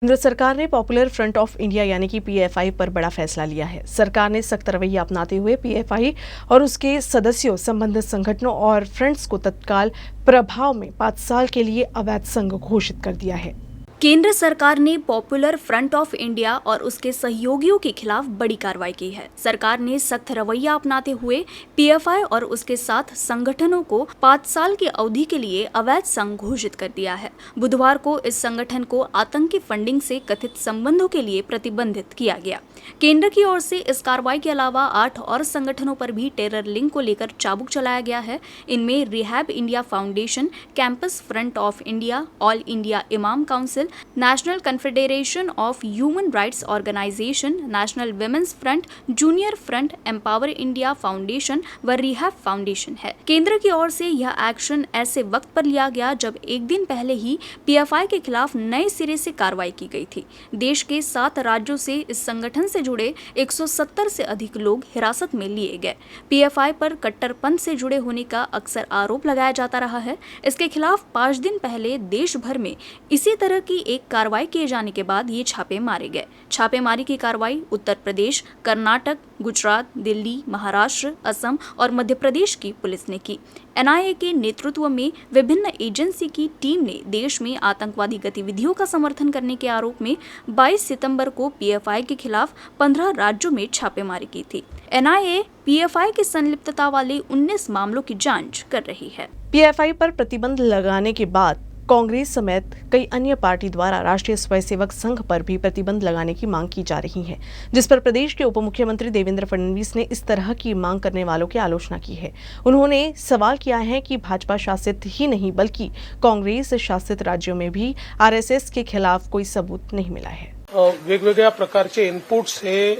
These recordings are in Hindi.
केंद्र सरकार ने पॉपुलर फ्रंट ऑफ इंडिया यानी कि पीएफआई पर बड़ा फैसला लिया है। सरकार ने सख्त रवैया अपनाते हुए पीएफआई और उसके सदस्यों, संबंधित संगठनों और फ्रंट्स को तत्काल प्रभाव में 5 साल के लिए अवैध संघ घोषित कर दिया है। केंद्र सरकार ने पॉपुलर फ्रंट ऑफ इंडिया और उसके सहयोगियों के खिलाफ बड़ी कार्रवाई की है। सरकार ने सख्त रवैया अपनाते हुए पीएफआई और उसके साथ संगठनों को 5 साल की अवधि के लिए अवैध संघ घोषित कर दिया है। बुधवार को इस संगठन को आतंकी फंडिंग से कथित संबंधों के लिए प्रतिबंधित किया गया। केंद्र की ओर से इस कार्रवाई के अलावा 8 और संगठनों पर भी टेरर लिंक को लेकर चाबुक चलाया गया है। इनमें rehab India foundation, campus front of India, all India imam council, national confederation of human rights organisation, national women's front, junior front, empower India foundation व रिहैब फाउंडेशन है। केंद्र की ओर से यह एक्शन ऐसे वक्त पर लिया गया जब एक दिन पहले ही पीएफआई के खिलाफ नए सिरे से कार्रवाई की गई थी। देश के 7 राज्यों से इस संगठन से जुड़े 170 से अधिक लोग हिरासत में लिए गए। पीएफआई पर कट्टरपंथ से जुड़े होने का अक्सर आरोप लगाया जाता रहा है। इसके खिलाफ 5 दिन पहले देश भर में इसी तरह की एक कार्रवाई किए जाने के बाद ये छापे मारे गए। छापेमारी की कार्रवाई उत्तर प्रदेश, कर्नाटक, गुजरात, दिल्ली, महाराष्ट्र, असम और मध्य प्रदेश की पुलिस ने की। एनआईए के नेतृत्व में विभिन्न एजेंसी की टीम ने देश में आतंकवादी गतिविधियों का समर्थन करने के आरोप में 22 सितंबर को पीएफआई के खिलाफ 15 राज्यों में छापेमारी की थी। एनआईए पीएफआई की संलिप्तता वाले 19 मामलों की जांच कर रही है। पीएफआई पर प्रतिबंध लगाने के बाद कांग्रेस समेत कई अन्य पार्टी द्वारा राष्ट्रीय स्वयंसेवक संघ पर भी प्रतिबंध लगाने की मांग की जा रही है, जिस पर प्रदेश के उप मुख्यमंत्री देवेंद्र फडणवीस ने इस तरह की मांग करने वालों की आलोचना की है। उन्होंने सवाल किया है कि भाजपा शासित ही नहीं बल्कि कांग्रेस शासित राज्यों में भी आरएसएस के खिलाफ कोई सबूत नहीं मिला है। वेगवेगळ्या प्रकारचे इनपुट्स हे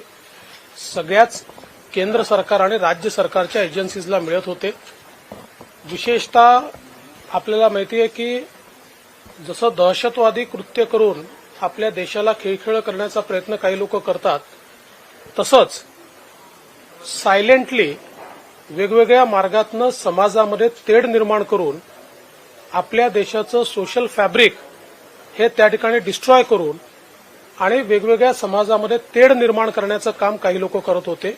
सगळ्याच केंद्र सरकार आणि राज्य सरकारच्या एजन्सीजला मिळत होते। विशेषतः आपल्याला माहिती आहे की जसं दहशतवादी कृत्य करून आपल्या देशाला खिळखिळ करण्याचा प्रयत्न काही लोक करतात, तसंच सायलेंटली वेगवेगळ्या मार्गातनं समाजामध्ये तेढ निर्माण करून आपल्या देशाचं सोशल फॅब्रिक हे त्या ठिकाणी डिस्ट्रॉय करून आणि वेगवेगळ्या समाजामध्ये तेढ निर्माण करण्याचं काम काही लोक करत होते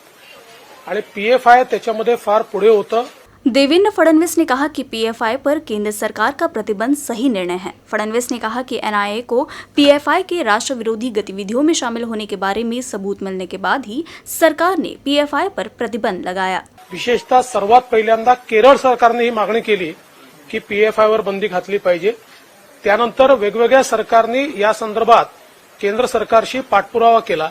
आणि पीएफआय त्याच्यामध्ये फार पुढे होतं। देवेंद्र फडणवीस ने कहा कि पीएफआई पर केंद्र सरकार का प्रतिबंध सही निर्णय है। फडणवीस ने कहा कि एनआईए को पीएफआई के राष्ट्र विरोधी गतिविधियों में शामिल होने के बारे में सबूत मिलने के बाद ही सरकार ने पीएफआई पर प्रतिबंध लगाया। विशेषतः सर्वात पहिल्यांदा केरळ सरकारने ही मागणी केली की पीएफआयवर बंदी घातली पाहिजे। त्यानंतर वेगवेगळ्या सरकारने या संदर्भात केंद्र सरकारशी पाठपुरावा केला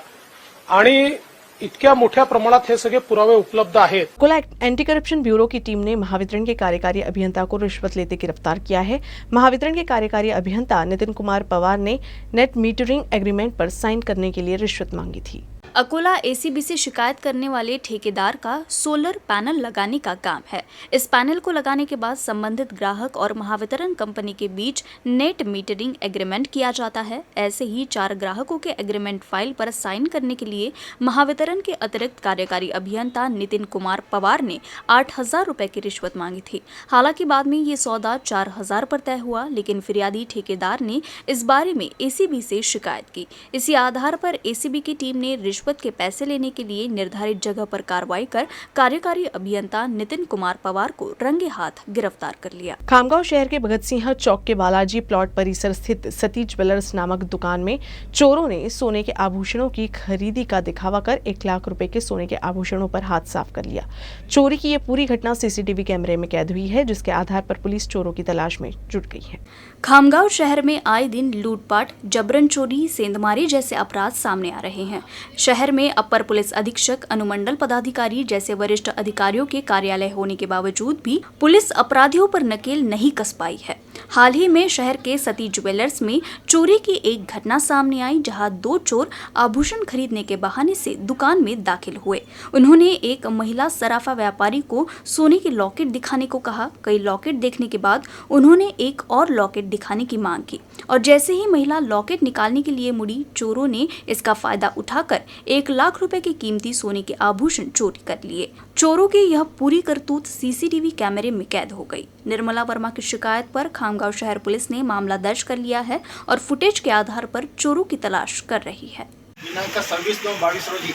आणि इतक्या मोठ्या प्रमाणात हे सगळे पुरावे उपलब्ध आहेत। कोला एंटी करप्शन ब्यूरो की टीम ने महावितरण के कार्यकारी अभियंता को रिश्वत लेते गिरफ्तार किया है। महावितरण के कार्यकारी अभियंता नितिन कुमार पवार ने नेट मीटरिंग एग्रीमेंट पर साइन करने के लिए रिश्वत मांगी थी। अकोला एसीबी से शिकायत करने वाले ठेकेदार का सोलर पैनल लगाने का काम है। इस पैनल को लगाने के बाद संबंधित ग्राहक और महावितरण कंपनी के बीच नेट मीटरिंग एग्रीमेंट किया जाता है। ऐसे ही 4 ग्राहकों के एग्रीमेंट फाइल पर साइन करने के लिए महावितरण के अतिरिक्त कार्यकारी अभियंता नितिन कुमार पवार ने 8,000 रुपए की रिश्वत मांगी थी। हालांकि बाद में ये सौदा 4,000 पर तय हुआ, लेकिन फिरियादी ठेकेदार ने इस बारे में एसीबी से शिकायत की। इसी आधार पर एसीबी की टीम ने रिश्वत के पैसे लेने के लिए निर्धारित जगह पर कार्रवाई कर कार्यकारी अभियंता नितिन कुमार पवार को रंगे हाथ गिरफ्तार कर लिया। खामगांव शहर के भगत सिंह चौक के बालाजी प्लॉट परिसर स्थित सती ज्वेलर्स नामक दुकान में चोरों ने सोने के आभूषणों की खरीदी का दिखावा कर 1 लाख रुपए के सोने के आभूषणों पर हाथ साफ कर लिया। चोरी की ये पूरी घटना सीसीटीवी कैमरे में कैद हुई है, जिसके आधार पर पुलिस चोरों की तलाश में जुट गई है। खामगांव शहर में आए दिन लूटपाट, जबरन चोरी, सेंधमारी जैसे अपराध सामने आ रहे हैं। शहर में अपर पुलिस अधीक्षक, अनुमंडल पदाधिकारी जैसे वरिष्ठ अधिकारियों के कार्यालय होने के बावजूद भी पुलिस अपराधियों पर नकेल नहीं कस पाई है। हाल ही में शहर के सती ज्वेलर्स में चोरी की एक घटना सामने आई, जहां 2 चोर आभूषण खरीदने के बहाने से दुकान में दाखिल हुए। उन्होंने एक महिला सराफा व्यापारी को सोने के लॉकेट दिखाने को कहा। कई लॉकेट देखने के बाद उन्होंने एक और लॉकेट दिखाने की मांग की और जैसे ही महिला लॉकेट निकालने के लिए मुड़ी, चोरों ने इसका फायदा उठाकर 1 लाख रुपए के कीमती सोने के आभूषण चोरी कर लिए। चोरों की यह पूरी करतूत सीसीटीवी कैमरे में कैद हो गई। निर्मला वर्मा की शिकायत पर खामगांव शहर पुलिस ने मामला दर्ज कर लिया है और फुटेज के आधार पर चोरों की तलाश कर रही है। दिनांक 26/2/22 रोजी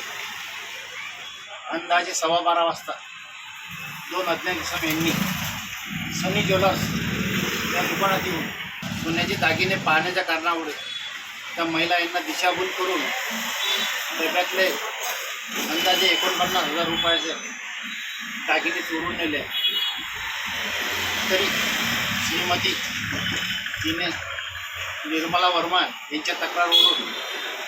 अंदाजे 12:15 वाजता 2 अज्ञात इसमांनी सनी ज्वेलर्स या दुकानात येऊन सोन्याचे दागिने पाहण्याच्या कारणामुळे त्या महिला यांना दिशाभूल करून डब्यातले अंदाजे 49,000 रुपयाचे दागिने चोरून नेले। तरी श्रीमती तिने निर्मला वर्मा यांच्या तक्रारीवरून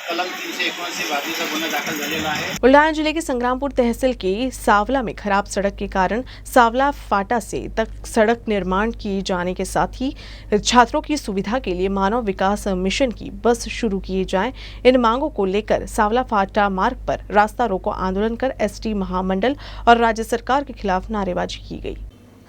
कलम 379 बाबीचा गुन्हा दाखल झालेला आहे। बुल्ढाना जिले के संग्रामपुर तहसील के सावला में खराब सड़क के कारण सावला फाटा से तक सड़क निर्माण किए जाने के साथ ही छात्रों की सुविधा के लिए मानव विकास मिशन की बस शुरू किए जाएं। इन मांगों को लेकर सावला फाटा मार्ग पर रास्ता रोको आंदोलन कर एसटी महामंडल और राज्य सरकार के खिलाफ नारेबाजी की गई।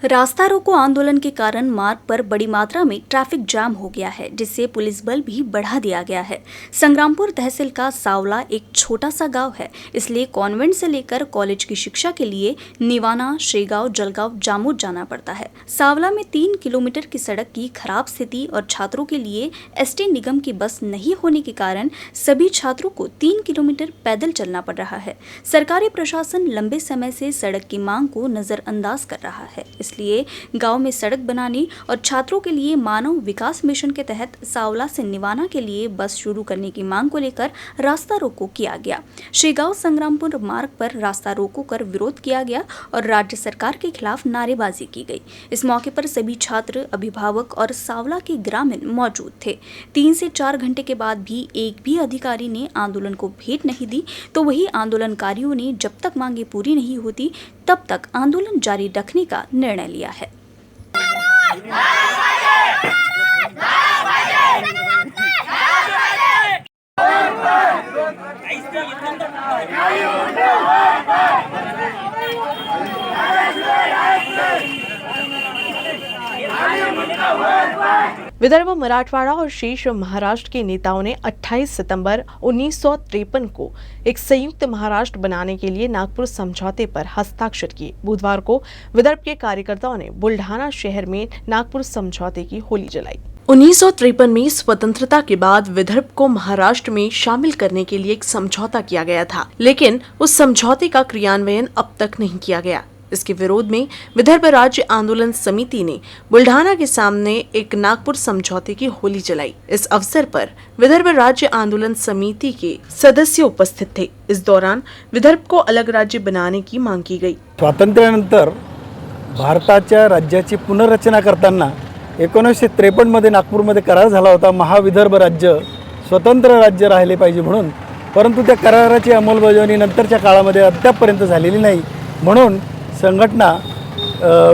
रास्ता रोको आंदोलन के कारण मार्ग पर बड़ी मात्रा में ट्रैफिक जाम हो गया है, जिससे पुलिस बल भी बढ़ा दिया गया है। संग्रामपुर तहसील का सावला एक छोटा सा गांव है, इसलिए कॉन्वेंट से लेकर कॉलेज की शिक्षा के लिए निवाना, शेगांव, जलगांव, जामोद जाना पड़ता है। सावला में 3 किलोमीटर की सड़क की खराब स्थिति और छात्रों के लिए एसटी निगम की बस नहीं होने के कारण सभी छात्रों को 3 किलोमीटर पैदल चलना पड़ रहा है। सरकारी प्रशासन लंबे समय से सड़क की मांग को नजरअंदाज कर रहा है, इसलिए गांव में सड़क बनाने और छात्रों के लिए मानव विकास मिशन के तहत सावला से निवाना के लिए बस शुरू करने की मांग को लेकर रास्ता रोको किया गया। शेगांव संग्रामपुर मार्ग पर रास्ता रोको कर विरोध किया गया और राज्य सरकार के खिलाफ नारेबाजी की गई। इस मौके पर सभी छात्र, अभिभावक और सावला के ग्रामीण मौजूद थे। 3 से 4 घंटे के बाद भी एक भी अधिकारी ने आंदोलन को भेंट नहीं दी, तो वही आंदोलनकारियों ने जब तक मांगे पूरी नहीं होती तब तक आंदोलन जारी रखने का निर्णय लिया है। विदर्भ, मराठवाड़ा और शेष महाराष्ट्र के नेताओं ने 28 सितंबर 1953 को एक संयुक्त महाराष्ट्र बनाने के लिए नागपुर समझौते पर हस्ताक्षर किए। बुधवार को विदर्भ के कार्यकर्ताओं ने बुल्ढाना शहर में नागपुर समझौते की होली जलाई। 1953 में स्वतंत्रता के बाद विदर्भ को महाराष्ट्र में शामिल करने के लिए एक समझौता किया गया था, लेकिन उस समझौते का क्रियान्वयन अब तक नहीं किया गया। इसके विरोध में विदर्भ राज्य आंदोलन समिति ने बुल्ढाना के सामने एक नागपुर समझौते की होली जलाई। इस अवसर पर विदर्भ राज्य आंदोलन समिति के सदस्य उपस्थित थे। इस दौरान विदर्भ को अलग राज्य बनाने की मांग की गई। स्वातंत्र्यानंतर भारताच्या राज्याची पुनर्रचना करताना 1953 मध्ये नागपूरमध्ये करार झाला होता, महाविदर्भ राज्य स्वतंत्र राज्य राहिले पाहिजे म्हणून, परंतु त्या कराराची अंमलबजावणी नंतरच्या काळामध्ये अद्यापपर्यंत झालेली नाही। म्हणून संघटना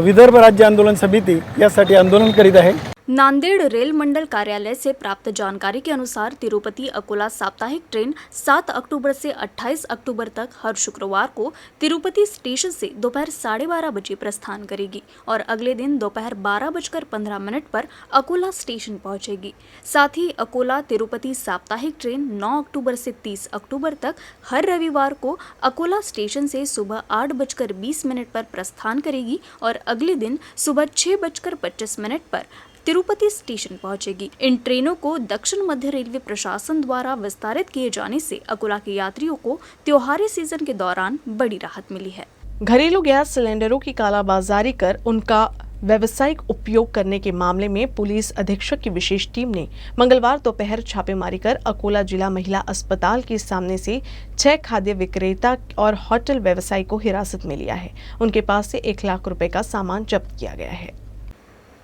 विदर्भ राज्य आंदोलन समिति यासाठी आंदोलन करीत आहे। नांदेड़ रेल मंडल कार्यालय से प्राप्त जानकारी के अनुसार तिरुपति अकोला साप्ताहिक ट्रेन 7 अक्टूबर से 28 अक्टूबर तक हर शुक्रवार को तिरुपति स्टेशन से दोपहर 12:30 बजे प्रस्थान करेगी और अगले दिन दोपहर 12:15 पर अकोला स्टेशन पहुंचेगी। साथ ही अकोला तिरुपति साप्ताहिक ट्रेन 9 अक्टूबर से 30 अक्टूबर तक हर रविवार को अकोला स्टेशन से सुबह 8:20 पर प्रस्थान करेगी और अगले दिन सुबह 6:25 पर तिरुपति स्टेशन पहुंचेगी। इन ट्रेनों को दक्षिण मध्य रेलवे प्रशासन द्वारा विस्तारित किए जाने से अकोला के यात्रियों को त्योहारी सीजन के दौरान बड़ी राहत मिली है। घरेलू गैस सिलेंडरों की कालाबाजारी कर उनका व्यावसायिक उपयोग करने के मामले में पुलिस अधीक्षक की विशेष टीम ने मंगलवार दोपहर छापेमारी कर अकोला जिला महिला अस्पताल के सामने से 6 खाद्य विक्रेता और होटल व्यवसायी को हिरासत में लिया है। उनके पास से 1 लाख रुपए का सामान जब्त किया गया है।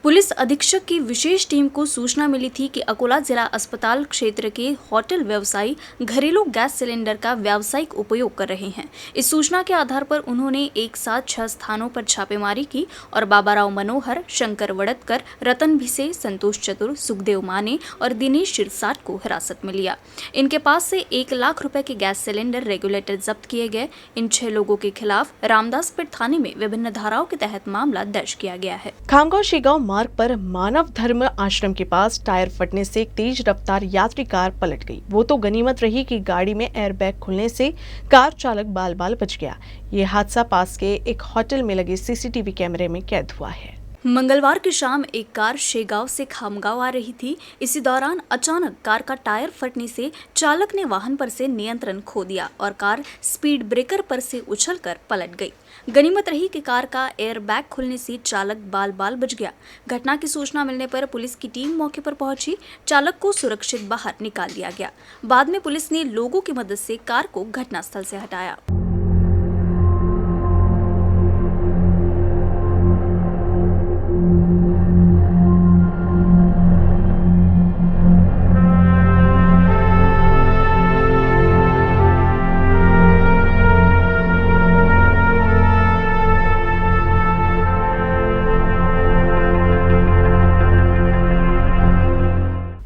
पुलिस अधीक्षक की विशेष टीम को सूचना मिली थी कि अकोला जिला अस्पताल क्षेत्र के होटल व्यवसायी घरेलू गैस सिलेंडर का व्यावसायिक उपयोग कर रहे हैं। इस सूचना के आधार पर उन्होंने एक साथ 6 स्थानों पर छापेमारी की और बाबाराव मनोहर, शंकर वड़तकर, रतन भिसे, संतोष चतुर, सुखदेव माने और दिनेश शिरसाट को हिरासत में लिया। इनके पास से 1 लाख रुपए के गैस सिलेंडर रेगुलेटर जब्त किए गए। इन 6 लोगों के खिलाफ रामदासपेट थाने में विभिन्न धाराओं के तहत मामला दर्ज किया गया है। खामगांव शेगांव मार्ग पर मानव धर्म आश्रम के पास टायर फटने से एक तेज रफ्तार यात्री कार पलट गई। वो तो गनीमत रही कि गाड़ी में एयरबैग खुलने से कार चालक बाल बाल बच गया। ये हादसा पास के एक होटल में लगे सीसीटीवी कैमरे में कैद हुआ है। मंगलवार की शाम एक कार शेगांव से खामगांव आ रही थी। इसी दौरान अचानक कार का टायर फटने से चालक ने वाहन पर से नियंत्रण खो दिया और कार स्पीड ब्रेकर पर से उछलकर पलट गई। गनीमत रही कि कार का एयर बैग खुलने से चालक बाल बाल बच गया। घटना की सूचना मिलने पर पुलिस की टीम मौके पर पहुंची। चालक को सुरक्षित बाहर निकाल लिया गया। बाद में पुलिस ने लोगों की मदद से कार को घटनास्थल से हटाया।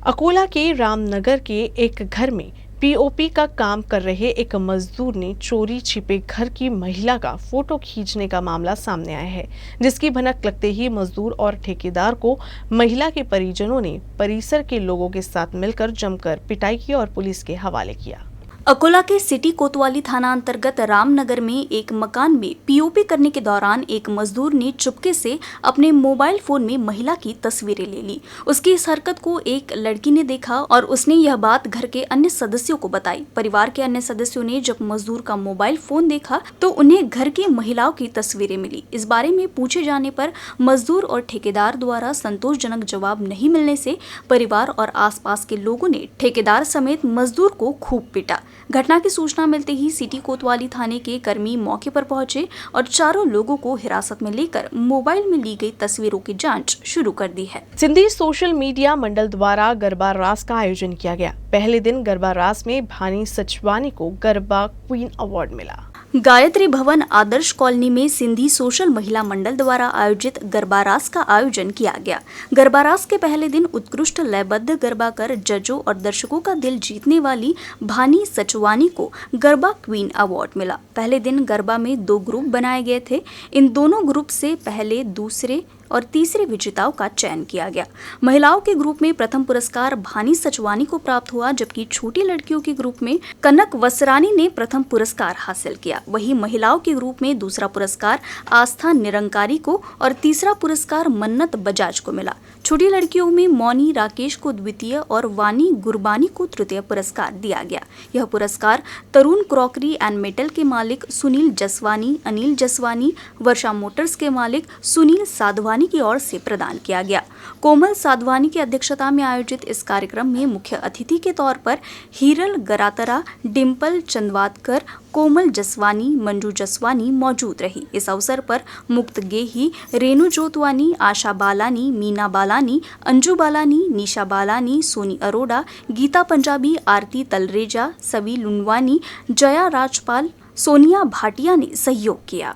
अकोला के रामनगर के एक घर में पीओपी का काम कर रहे एक मजदूर ने चोरी छिपे घर की महिला का फोटो खींचने का मामला सामने आया है, जिसकी भनक लगते ही मजदूर और ठेकेदार को महिला के परिजनों ने परिसर के लोगों के साथ मिलकर जमकर पिटाई की और पुलिस के हवाले किया। अकोला के सिटी कोतवाली थाना अंतर्गत रामनगर में एक मकान में पीओपी करने के दौरान एक मजदूर ने चुपके से अपने मोबाइल फोन में महिला की तस्वीरें ले ली। उसकी इस हरकत को एक लड़की ने देखा और उसने यह बात घर के अन्य सदस्यों को बताई। परिवार के अन्य सदस्यों ने जब मजदूर का मोबाइल फोन देखा तो उन्हें घर की महिलाओं की तस्वीरें मिली। इस बारे में पूछे जाने पर मजदूर और ठेकेदार द्वारा संतोषजनक जवाब नहीं मिलने से परिवार और आसपास के लोगों ने ठेकेदार समेत मजदूर को खूब पीटा। घटना की सूचना मिलते ही सिटी कोतवाली थाने के कर्मी मौके पर पहुंचे और चारों लोगों को हिरासत में लेकर मोबाइल में ली गई तस्वीरों की जांच शुरू कर दी है। सिंधी सोशल मीडिया मंडल द्वारा गरबा रास का आयोजन किया गया। पहले दिन गरबा रास में भानी सचवानी को गरबा क्वीन अवार्ड मिला। गायत्री भवन आदर्श कॉलोनी में सिंधी सोशल महिला मंडल द्वारा आयोजित गरबा रास का आयोजन किया गया। गरबा रास के पहले दिन उत्कृष्ट लयबद्ध गरबा कर जजों और दर्शकों का दिल जीतने वाली भानी सचवानी को गरबा क्वीन अवार्ड मिला। पहले दिन गरबा में 2 ग्रुप बनाए गए थे। इन दोनों ग्रुप से पहले, दूसरे और तीसरे विजेताओं का चयन किया गया। महिलाओं के ग्रुप में प्रथम पुरस्कार भानी सचवानी को प्राप्त हुआ, जबकि छोटी लड़कियों के ग्रुप में कनक वसरानी ने प्रथम पुरस्कार हासिल किया। वहीं महिलाओं के ग्रुप में दूसरा पुरस्कार आस्था निरंकारी को और तीसरा पुरस्कार मन्नत बजाज को मिला। छोटी लड़कियों में मौनी राकेश को द्वितीय और वानी गुरबानी को तृतीय पुरस्कार दिया गया। यह पुरस्कार तरुण क्रॉकरी एंड मेटल के मालिक सुनील जसवानी, अनिल जसवानी, वर्षा मोटर्स के मालिक सुनील साधवानी की ओर से प्रदान किया गया। कोमल साधवानी की अध्यक्षता में आयोजित इस कार्यक्रम में मुख्य अतिथि के तौर पर हीरल गरातरा, डिम्पल चंदवादकर, कोमल जसवानी, मंजू जसवानी मौजूद रही। इस अवसर पर मुक्त गेही, रेणु जोतवानी, आशा बालानी, मीना बालानी, अंजू बालानी, निशा बालानी, सोनी अरोड़ा, गीता पंजाबी, आरती तलरेजा, सवी लुनवानी, जया राजपाल, सोनिया भाटिया ने सहयोग किया।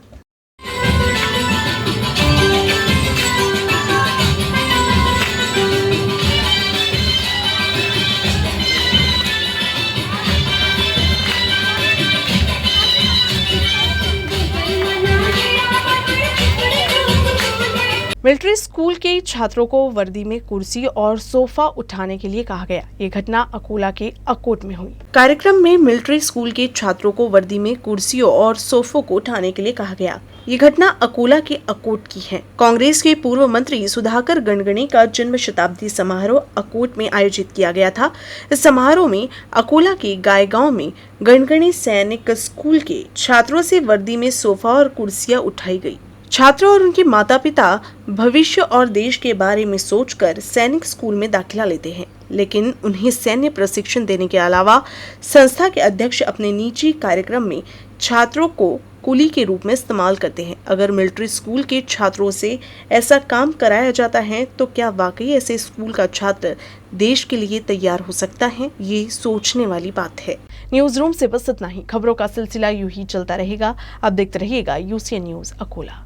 मिलिट्री स्कूल के छात्रों को वर्दी में कुर्सी और सोफा उठाने के लिए कहा गया। ये घटना अकोला के अकोट में हुई। कार्यक्रम में मिलिट्री स्कूल के छात्रों को वर्दी में कुर्सियों और सोफों को उठाने के लिए कहा गया। ये घटना अकोला के अकोट की है। कांग्रेस के पूर्व मंत्री सुधाकर गणगणे का जन्म शताब्दी समारोह अकोट में आयोजित किया गया था। इस समारोह में अकोला के गायगांव में गणगणे सैनिक स्कूल के छात्रों से वर्दी में सोफा और कुर्सियां उठाई गई। छात्र और उनके माता पिता भविष्य और देश के बारे में सोचकर सैनिक स्कूल में दाखिला लेते हैं, लेकिन उन्हें सैन्य प्रशिक्षण देने के अलावा संस्था के अध्यक्ष अपने निजी कार्यक्रम में छात्रों को कुली के रूप में इस्तेमाल करते हैं। अगर मिलिट्री स्कूल के छात्रों से ऐसा काम कराया जाता है तो क्या वाकई ऐसे स्कूल का छात्र देश के लिए तैयार हो सकता है? ये सोचने वाली बात है। न्यूज रूम से बस इतना ही। खबरों का सिलसिला यूं ही चलता रहेगा। अब देखते रहिएगा UCN न्यूज अकोला।